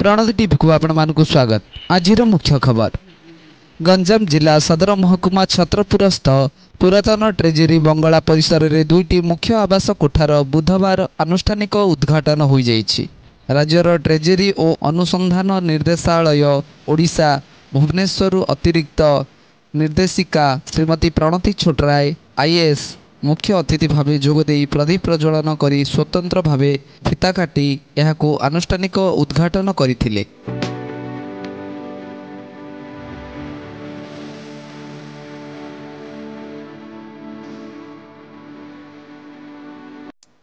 प्रणाली टीवी को आपण मानकु स्वागत। आजिर मुख्य खबर गंजाम जिला सदर महकुमा छत्रपुरस्थ पुरातन ट्रेजेरी बंगला परिसर में दुईटी मुख्य आवास कोठार बुधवार आनुष्ठानिक उद्घाटन हो जाइछि। राज्यर ट्रेजेरी और अनुसंधान निर्देशालय ओडिशा भुवनेश्वर अतिरिक्त निर्देशिका श्रीमती प्रणति छोटराय आईएएस मुख्य अतिथि भावे जोगदे प्रदीप प्रज्वलन करी स्वतंत्र भावे फिता काटी यहाको आनुष्ठानिक उद्घाटन करथिले।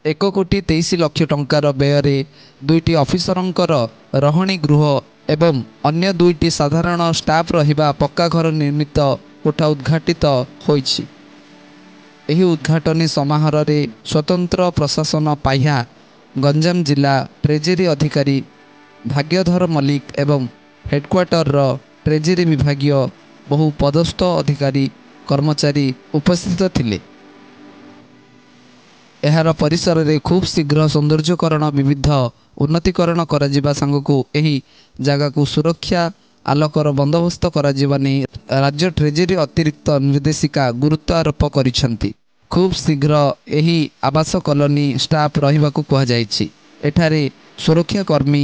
1,23,00,000 टंकार व्यय दुईटी ऑफिसरंकर रहणी गृह एवं अन्य दुईटी साधारण स्टाफ रहिबा पक्का घर निर्मित कोठा उद्घाटित होइछि। एही उद्घाटनी समारोह रे स्वतंत्र प्रशासन पाह्या गंजाम जिला ट्रेजेरी अधिकारी भाग्यधर मल्लिक एवं हेडक्वार्टर ट्रेजेरी विभागीय बहु पदस्थ अधिकारी कर्मचारी उपस्थित थिले। एहार परिसर रे खूब शीघ्र सौंदर्यकरण विविध उन्नतीकरण कराजिबा संगको एही जगह को सुरक्षा आलोकर बंदोबस्त कराजिबानी राज्य ट्रेजेरी अतिरिक्त निर्देशिका गुरुत्व आरोप करिसेंती। खूब शीघ्र एही आवास कॉलोनी स्टाफ रहिबाकू कहा जाइछि। एठारे सुरक्षा कर्मी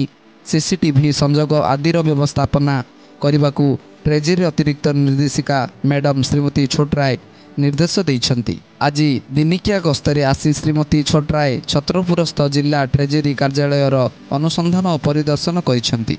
सीसीटीवी संजोग आदिर व्यवस्थापना करने ट्रेजेरी अतिरिक्त निर्देशिका मैडम श्रीमती छोटराय निर्देश देइछंती। आज दिनिकिया गस्तरे आसी श्रीमती छोटराय छत्रपुरस्थ जिला ट्रेजेरी कार्यालयर अनुसंधान और परिदर्शन करिसेंती।